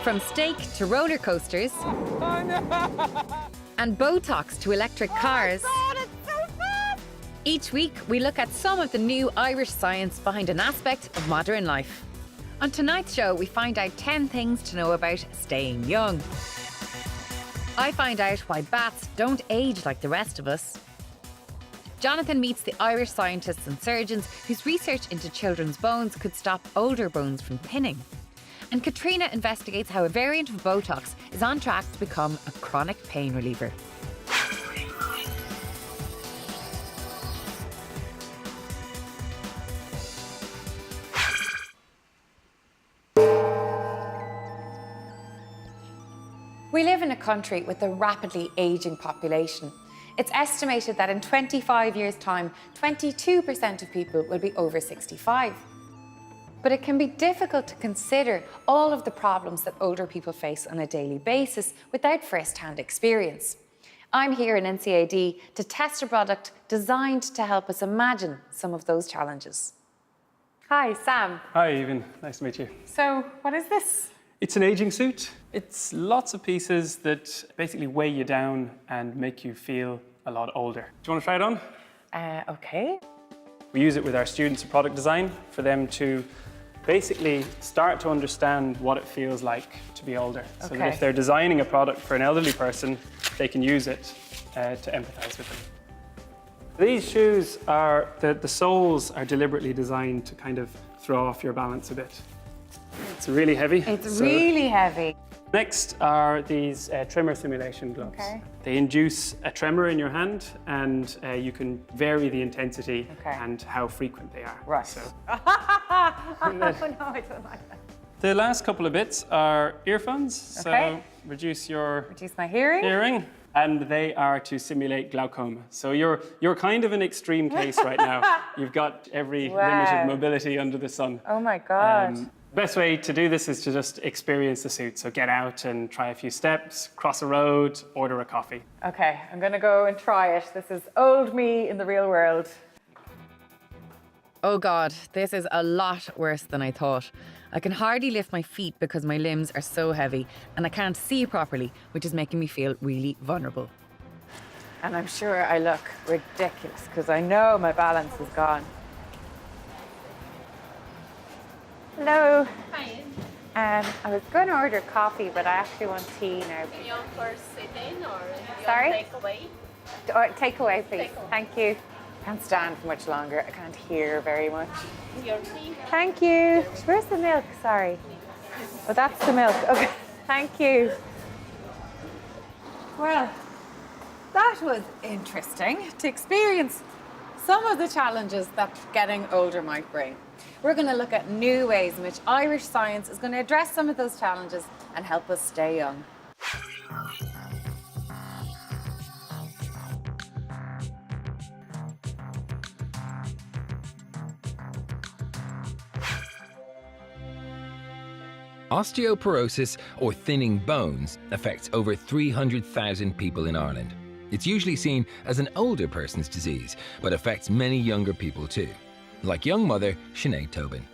From steak to roller coasters, Oh no! and Botox to electric cars. Oh my God, it's so fun! Each week, we look at some of the new Irish science behind an aspect of modern life. On tonight's show, we find out 10 things to know about staying young. I find out why bats don't age like the rest of us. Jonathan meets the Irish scientists and surgeons whose research into children's bones could stop older bones from thinning. And Kathriona investigates how a variant of Botox is on track to become a chronic pain reliever. We live in a country with a rapidly ageing population. It's estimated that in 25 years' time, 22% of people will be over 65. But it can be difficult to consider all of the problems that older people face on a daily basis without first-hand experience. I'm here in NCAD to test a product designed to help us imagine some of those challenges. Hi, Sam. Hi, Aoibhinn. Nice to meet you. So, what is this? It's an aging suit. It's lots of pieces that basically weigh you down and make you feel a lot older. Do you want to try it on? Okay. We use it with our students in product design for them to basically start to understand what it feels like to be older. So that if they're designing a product for an elderly person, they can use it to empathise with them. These shoes are, the soles are deliberately designed to kind of throw off your balance a bit. It's really heavy. It's really heavy. Next are these tremor simulation gloves. Okay. They induce a tremor in your hand, and you can vary the intensity and how frequent they are. Right. So. Oh, no, I don't like that. The last couple of bits are earphones. So reduce my hearing. And they are to simulate glaucoma. So you're kind of an extreme case right now. You've got every limited mobility under the sun. Oh my God. Best way to do this is to just experience the suit. So get out and try a few steps, cross a road, order a coffee. Okay, I'm gonna go and try it. This is old me in the real world. Oh God, this is a lot worse than I thought. I can hardly lift my feet because my limbs are so heavy and I can't see properly, which is making me feel really vulnerable. And I'm sure I look ridiculous because I know my balance is gone. Hello. Hi. I was going to order coffee, but I actually want tea now. Do you want first sit in or Sorry? take away? Take away, please. Take away. Thank you. I can't stand for much longer. I can't hear very much. Your tea? Thank you. Where's the milk? Sorry. Oh, that's the milk. Okay. Thank you. Well, that was interesting to experience some of the challenges that getting older might bring. We're going to look at new ways in which Irish science is going to address some of those challenges and help us stay young. Osteoporosis, or thinning bones, affects over 300,000 people in Ireland. It's usually seen as an older person's disease, but affects many younger people too. Like young mother Sinead Tobin.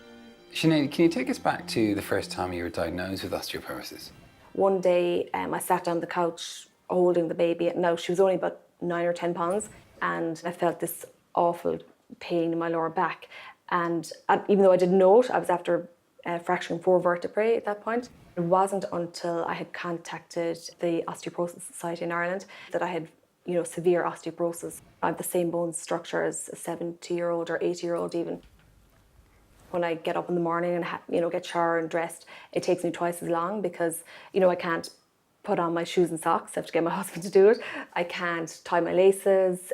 Sinead, can you take us back to the first time you were diagnosed with osteoporosis? One day I sat on the couch holding the baby. Now she was only about 9 or 10 pounds and I felt this awful pain in my lower back. And even though I didn't know it, I was after fracturing 4 vertebrae at that point. It wasn't until I had contacted the Osteoporosis Society in Ireland that I had severe osteoporosis. I have the same bone structure as a 70-year-old or 80-year-old even. When I get up in the morning and get showered and dressed, it takes me twice as long because I can't put on my shoes and socks. I have to get my husband to do it. I can't tie my laces.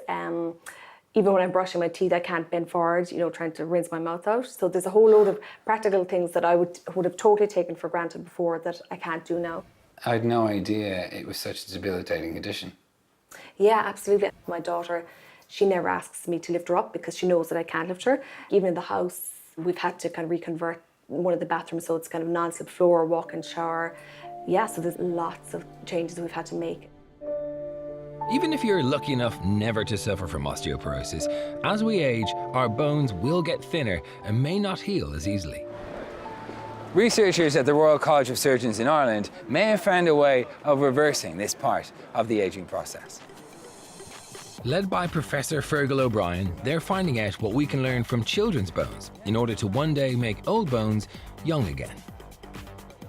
Even when I'm brushing my teeth, I can't bend forward, trying to rinse my mouth out. So there's a whole load of practical things that I would have totally taken for granted before that I can't do now. I had no idea it was such a debilitating condition. Yeah, absolutely. My daughter, she never asks me to lift her up because she knows that I can't lift her. Even in the house, we've had to kind of reconvert one of the bathrooms so it's kind of non-slip floor, walk-in shower. Yeah, so there's lots of changes we've had to make. Even if you're lucky enough never to suffer from osteoporosis, as we age, our bones will get thinner and may not heal as easily. Researchers at the Royal College of Surgeons in Ireland may have found a way of reversing this part of the ageing process. Led by Professor Fergal O'Brien, they're finding out what we can learn from children's bones in order to one day make old bones young again.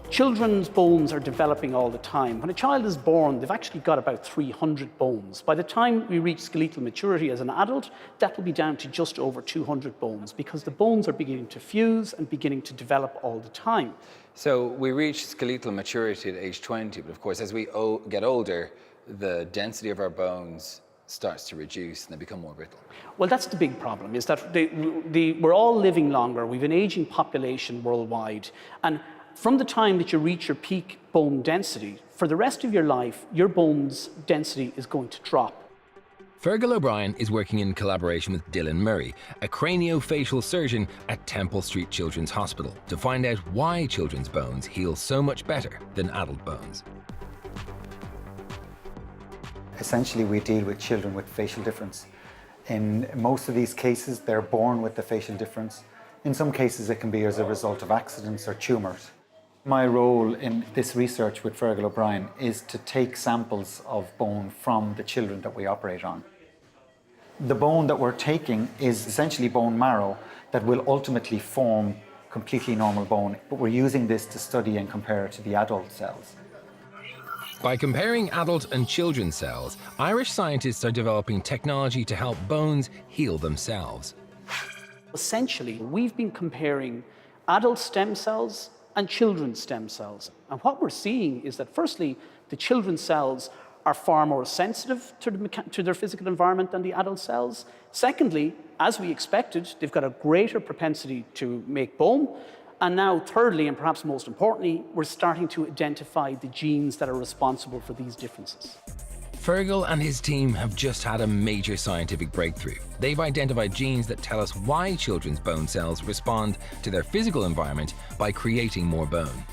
Children's bones are developing all the time. When a child is born, they've actually got about 300 bones. By the time we reach skeletal maturity as an adult, that will be down to just over 200 bones because the bones are beginning to fuse and beginning to develop all the time. So we reach skeletal maturity at age 20, but of course, as we get older, the density of our bones starts to reduce and they become more brittle. Well, that's the big problem, is that we're all living longer. We've an aging population worldwide. And from the time that you reach your peak bone density, for the rest of your life, your bone's density is going to drop. Fergal O'Brien is working in collaboration with Dylan Murray, a craniofacial surgeon at Temple Street Children's Hospital, to find out why children's bones heal so much better than adult bones. Essentially, we deal with children with facial difference. In most of these cases, they're born with the facial difference. In some cases, it can be as a result of accidents or tumours. My role in this research with Fergal O'Brien is to take samples of bone from the children that we operate on. The bone that we're taking is essentially bone marrow that will ultimately form completely normal bone, but we're using this to study and compare it to the adult cells. By comparing adult and children's cells, Irish scientists are developing technology to help bones heal themselves. Essentially, we've been comparing adult stem cells and children's stem cells. And what we're seeing is that, firstly, the children's cells are far more sensitive to their physical environment than the adult cells. Secondly, as we expected, they've got a greater propensity to make bone. And now, thirdly, and perhaps most importantly, we're starting to identify the genes that are responsible for these differences. Fergal and his team have just had a major scientific breakthrough. They've identified genes that tell us why children's bone cells respond to their physical environment by creating more bone.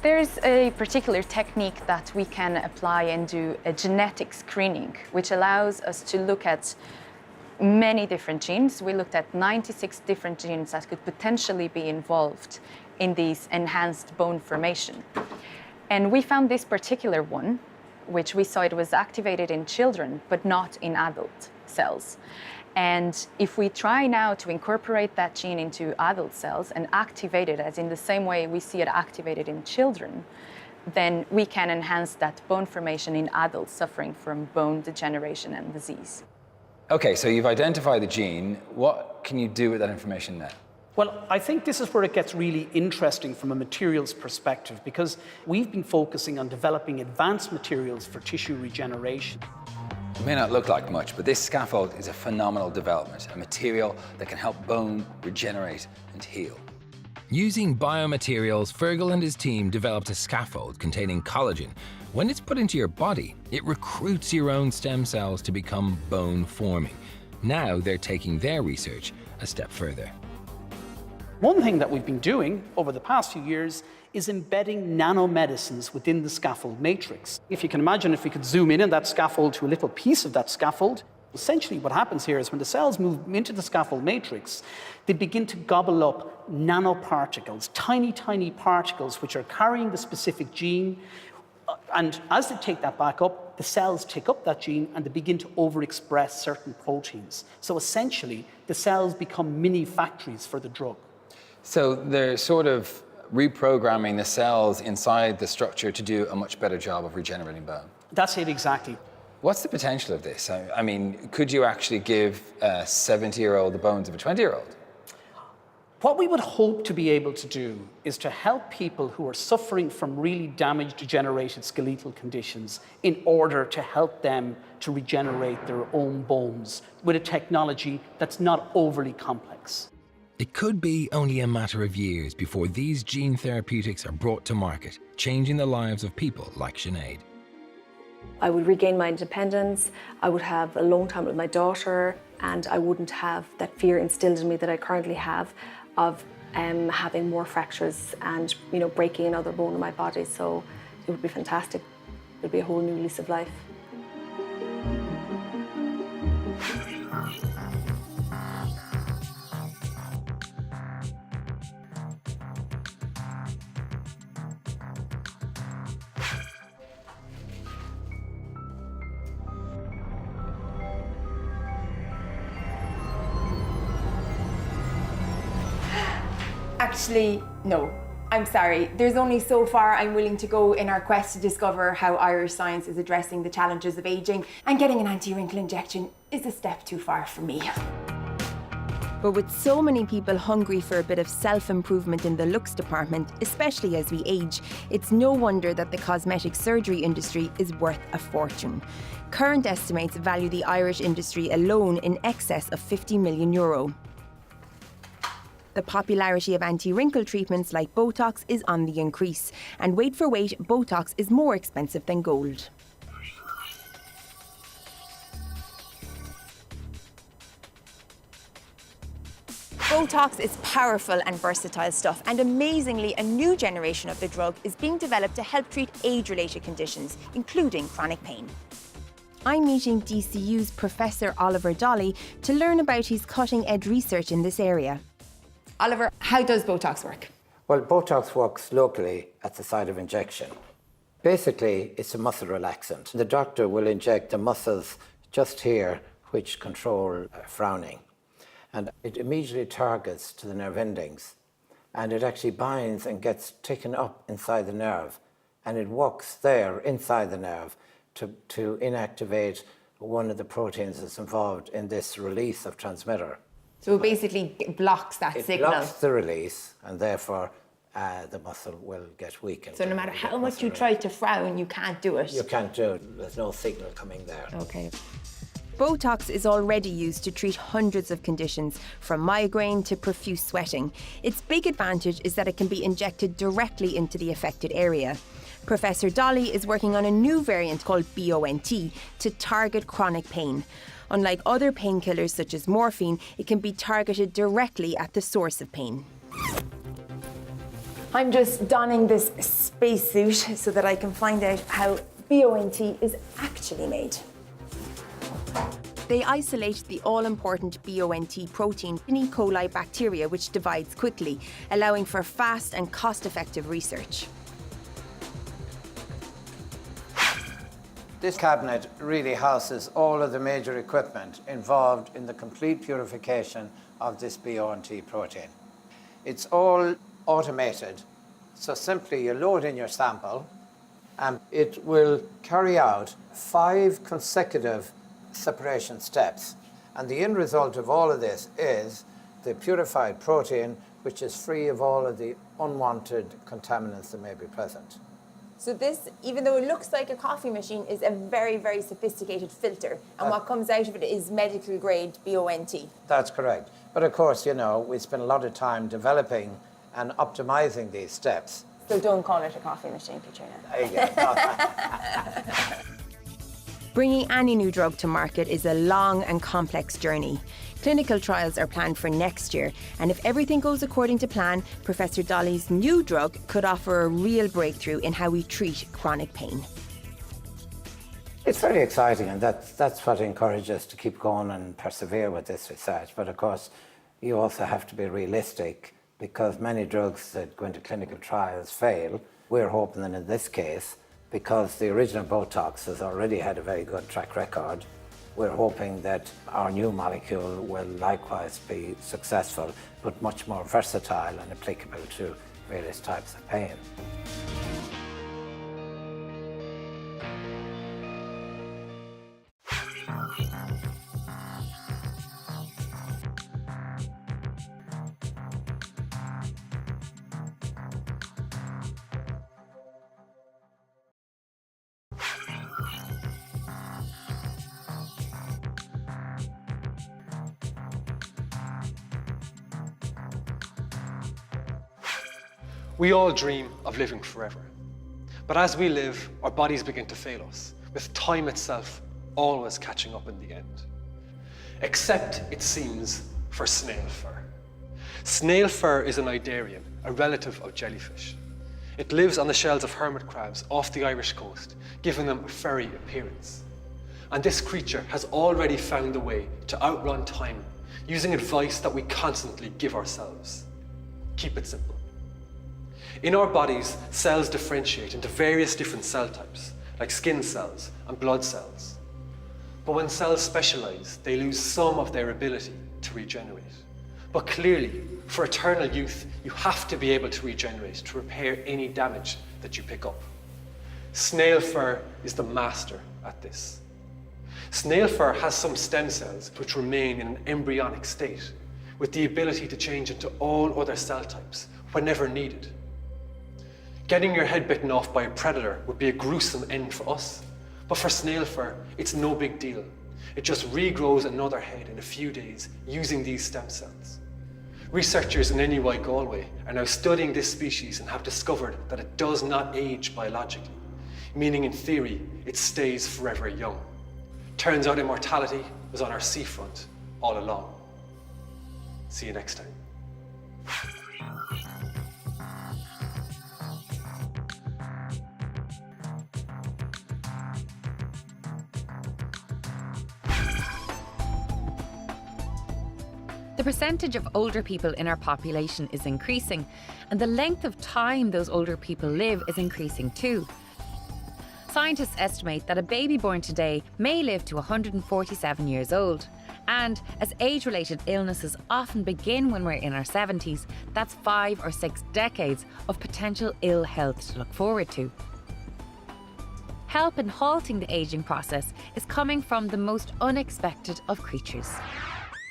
There's a particular technique that we can apply and do a genetic screening, which allows us to look at many different genes. We looked at 96 different genes that could potentially be involved in these enhanced bone formation. And we found this particular one, which we saw it was activated in children, but not in adult cells. And if we try now to incorporate that gene into adult cells and activate it as in the same way we see it activated in children, then we can enhance that bone formation in adults suffering from bone degeneration and disease. Okay, so you've identified the gene. What can you do with that information now? Well, I think this is where it gets really interesting from a materials perspective, because we've been focusing on developing advanced materials for tissue regeneration. It may not look like much, but this scaffold is a phenomenal development, a material that can help bone regenerate and heal. Using biomaterials, Fergal and his team developed a scaffold containing collagen. When it's put into your body, it recruits your own stem cells to become bone forming. Now they're taking their research a step further. One thing that we've been doing over the past few years is embedding nanomedicines within the scaffold matrix. If you can imagine, if we could zoom in on that scaffold to a little piece of that scaffold, essentially what happens here is when the cells move into the scaffold matrix, they begin to gobble up nanoparticles, tiny, tiny particles which are carrying the specific gene. And as they take that back up, the cells take up that gene and they begin to overexpress certain proteins. So essentially, the cells become mini factories for the drug. So they're sort of reprogramming the cells inside the structure to do a much better job of regenerating bone. That's it, exactly. What's the potential of this? I mean, could you actually give a 70-year-old the bones of a 20-year-old? What we would hope to be able to do is to help people who are suffering from really damaged, degenerated skeletal conditions in order to help them to regenerate their own bones with a technology that's not overly complex. It could be only a matter of years before these gene therapeutics are brought to market, changing the lives of people like Sinead. I would regain my independence, I would have a long time with my daughter, and I wouldn't have that fear instilled in me that I currently have of having more fractures and, you know, breaking another bone in my body. So it would be fantastic. It would be a whole new lease of life. Actually, no. I'm sorry. There's only so far I'm willing to go in our quest to discover how Irish science is addressing the challenges of ageing, and getting an anti-wrinkle injection is a step too far for me. But with so many people hungry for a bit of self-improvement in the looks department, especially as we age, it's no wonder that the cosmetic surgery industry is worth a fortune. Current estimates value the Irish industry alone in excess of €50 million. The popularity of anti-wrinkle treatments like Botox is on the increase, and wait for wait, Botox is more expensive than gold. Botox is powerful and versatile stuff, and amazingly, a new generation of the drug is being developed to help treat age-related conditions, including chronic pain. I'm meeting DCU's Professor Oliver Dolly to learn about his cutting-edge research in this area. Oliver, how does Botox work? Well, Botox works locally at the site of injection. Basically, it's a muscle relaxant. The doctor will inject the muscles just here which control frowning. And it immediately targets to the nerve endings. And it actually binds and gets taken up inside the nerve. And it works there, inside the nerve, to inactivate one of the proteins that's involved in this release of transmitter. So it basically blocks that signal. It blocks the release, and therefore the muscle will get weakened. So no matter how much you try to frown, you can't do it? You can't do it. There's no signal coming there. Okay. Botox is already used to treat hundreds of conditions, from migraine to profuse sweating. Its big advantage is that it can be injected directly into the affected area. Professor Dolly is working on a new variant called BONT to target chronic pain. Unlike other painkillers such as morphine, it can be targeted directly at the source of pain. I'm just donning this spacesuit so that I can find out how BONT is actually made. They isolate the all-important BONT protein in E. coli bacteria, which divides quickly, allowing for fast and cost-effective research. This cabinet really houses all of the major equipment involved in the complete purification of this BONT protein. It's all automated, so simply you load in your sample and it will carry out 5 consecutive separation steps. And the end result of all of this is the purified protein, which is free of all of the unwanted contaminants that may be present. So this, even though it looks like a coffee machine, is a very, very sophisticated filter. And what comes out of it is medical grade BONT. That's correct. But of course, you know, we spend a lot of time developing and optimizing these steps. So don't call it a coffee machine, Kathriona. There you go. Bringing any new drug to market is a long and complex journey. Clinical trials are planned for next year, and if everything goes according to plan, Professor Dolly's new drug could offer a real breakthrough in how we treat chronic pain. It's very exciting, and that's what encourages us to keep going and persevere with this research. But of course, you also have to be realistic, because many drugs that go into clinical trials fail. We're hoping that in this case, because the original Botox has already had a very good track record, we're hoping that our new molecule will likewise be successful, but much more versatile and applicable to various types of pain. We all dream of living forever. But as we live, our bodies begin to fail us, with time itself always catching up in the end. Except, it seems, for snail fur. Snail fur is an idarian, a relative of jellyfish. It lives on the shells of hermit crabs off the Irish coast, giving them a furry appearance. And this creature has already found a way to outrun time, using advice that we constantly give ourselves. Keep it simple. In our bodies, cells differentiate into various different cell types, like skin cells and blood cells. But when cells specialize, they lose some of their ability to regenerate. But clearly, For eternal youth, you have to be able to regenerate, to repair any damage that you pick up. Snail fur is the master at this. Snail fur has some stem cells which remain in an embryonic state, with the ability to change into all other cell types whenever needed. Getting your head bitten off by a predator would be a gruesome end for us, but for snail fur, it's no big deal. It just regrows another head in a few days using these stem cells. Researchers in NUI Galway are now studying this species and have discovered that it does not age biologically, meaning in theory, it stays forever young. Turns out immortality was on our seafront all along. See you next time. The percentage of older people in our population is increasing, and the length of time those older people live is increasing too. Scientists estimate that a baby born today may live to 147 years old. And as age-related illnesses often begin when we're in our 70s, that's 5 or 6 decades of potential ill health to look forward to. Help in halting the aging process is coming from the most unexpected of creatures,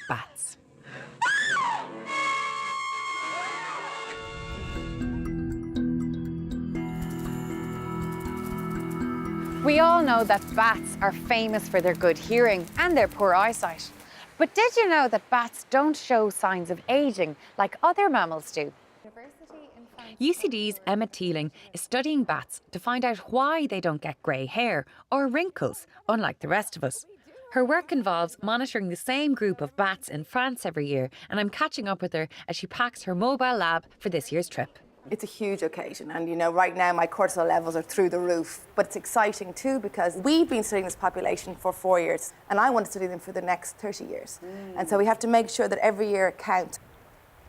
bats. We all know that bats are famous for their good hearing and their poor eyesight. But did you know that bats don't show signs of aging like other mammals do? UCD's Emma Teeling is studying bats to find out why they don't get grey hair or wrinkles, unlike the rest of us. Her work involves monitoring the same group of bats in France every year, and I'm catching up with her as she packs her mobile lab for this year's trip. It's a huge occasion, and you know, right now my cortisol levels are through the roof. But it's exciting too because we've been studying this population for 4 years, and I want to study them for the next 30 years. And so we have to make sure that every year it counts.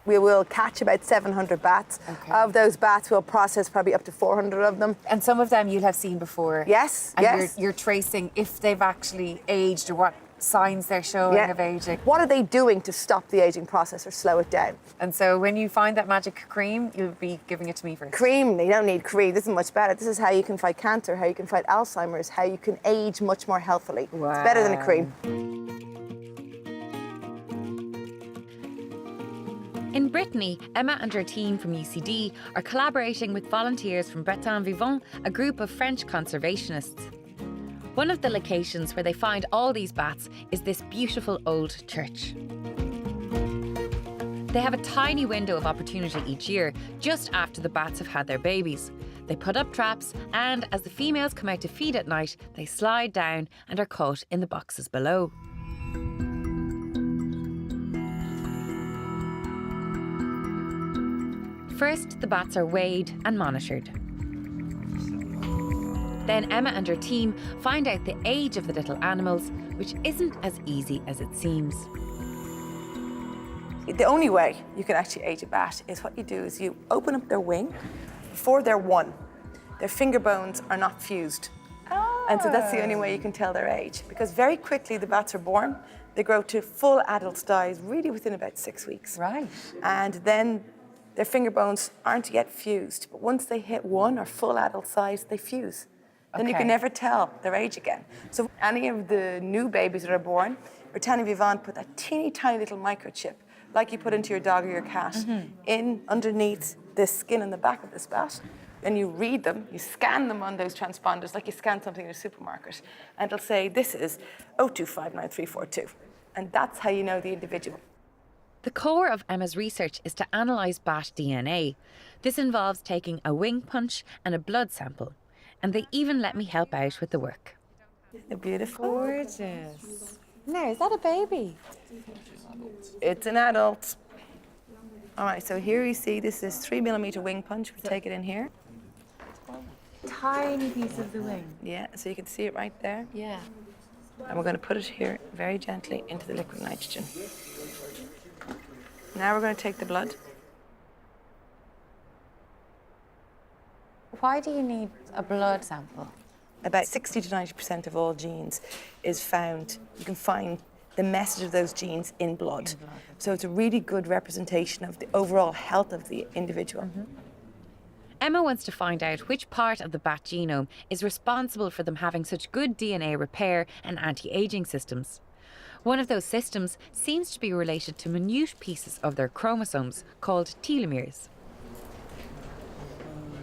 We will catch about 700 bats. Okay. Of those bats, we'll process probably up to 400 of them. And some of them you'll have seen before. Yes, and yes. You're tracing if they've actually aged or what signs they're showing of aging. What are they doing to stop the aging process or slow it down? And so when you find that magic cream, you'll be giving it to me first. Cream? You don't need cream. This is much better. This is how you can fight cancer, how you can fight Alzheimer's, how you can age much more healthily. Wow. It's better than a cream. In Brittany, Emma and her team from UCD are collaborating with volunteers from Breton Vivant, a group of French conservationists. One of the locations where they find all these bats is this beautiful old church. They have a tiny window of opportunity each year, just after the bats have had their babies. They put up traps, and as the females come out to feed at night, they slide down and are caught in the boxes below. First, the bats are weighed and monitored. Then Emma and her team find out the age of the little animals, which isn't as easy as it seems. The only way you can actually age a bat is what you do is you open up their wing. Before they're 1, their finger bones are not fused. Oh. And so that's the only way you can tell their age. Because very quickly the bats are born, they grow to full adult size really within about 6 weeks. Right. And then their finger bones aren't yet fused, but once they hit 1 or full adult size, they fuse. Then you can never tell their age again. So any of the new babies that are born, Breton Vivant put that teeny tiny little microchip, like you put into your dog or your cat, in underneath the skin on the back of this bat. Then you read them, you scan them on those transponders, like you scan something in a supermarket, and it'll say, this is 0259342. And that's how you know the individual. The core of Emma's research is to analyse bat DNA. This involves taking a wing punch and a blood sample. And they even let me help out with the work. They're beautiful. Gorgeous. Now, is that a baby? It's an adult. All right, so here you see this is 3mm wing punch. We take it in here. Tiny piece of the wing. Yeah, so you can see it right there. Yeah. And we're going to put it here very gently into the liquid nitrogen. Now we're going to take the blood. Why do you need a blood sample? About 60 to 90% of all genes is found. You can find the message of those genes in blood. So it's a really good representation of the overall health of the individual. Emma wants to find out which part of the bat genome is responsible for them having such good DNA repair and anti-aging systems. One of those systems seems to be related to minute pieces of their chromosomes called telomeres.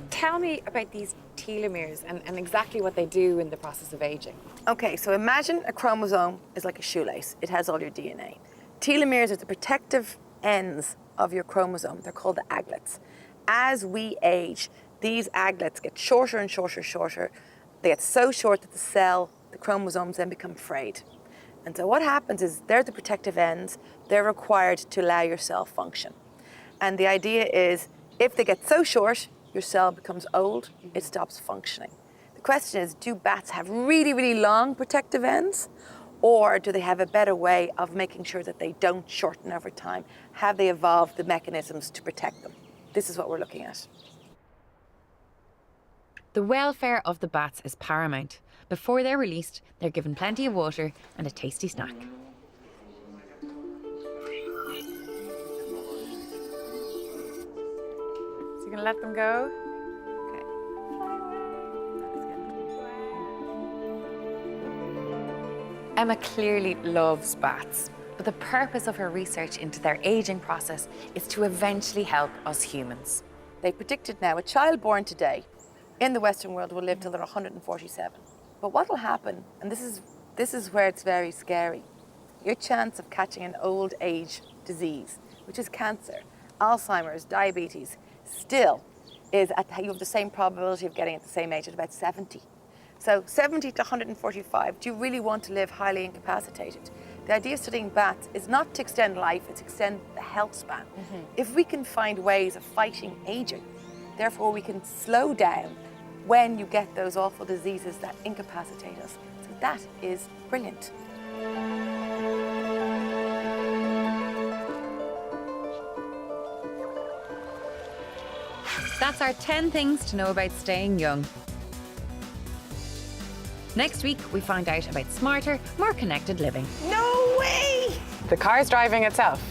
Tell me about these telomeres and exactly what they do in the process of aging. Okay, so imagine a chromosome is like a shoelace. It has all your DNA. Telomeres are the protective ends of your chromosome. They're called the aglets. As we age, these aglets get shorter and shorter and shorter. They get so short that the chromosomes then become frayed. And so what happens is they're the protective ends. They're required to allow your cell function. And the idea is if they get so short, your cell becomes old, it stops functioning. The question is, do bats have really, really long protective ends? Or do they have a better way of making sure that they don't shorten over time? Have they evolved the mechanisms to protect them? This is what we're looking at. The welfare of the bats is paramount. Before they're released, they're given plenty of water and a tasty snack. So you're gonna let them go? Emma clearly loves bats, but the purpose of her research into their aging process is to eventually help us humans. They predicted now a child born today in the Western world will live till they're 147. But what will happen, and this is where it's very scary, your chance of catching an old age disease, which is cancer, Alzheimer's, diabetes, still is you have the same probability of getting at the same age at about 70. So 70 to 145, do you really want to live highly incapacitated? The idea of studying bats is not to extend life, it's to extend the health span. If we can find ways of fighting aging, therefore we can slow down when you get those awful diseases that incapacitate us. So that is brilliant. That's our 10 things to know about staying young. Next week, we find out about smarter, more connected living. No way! The car's driving itself.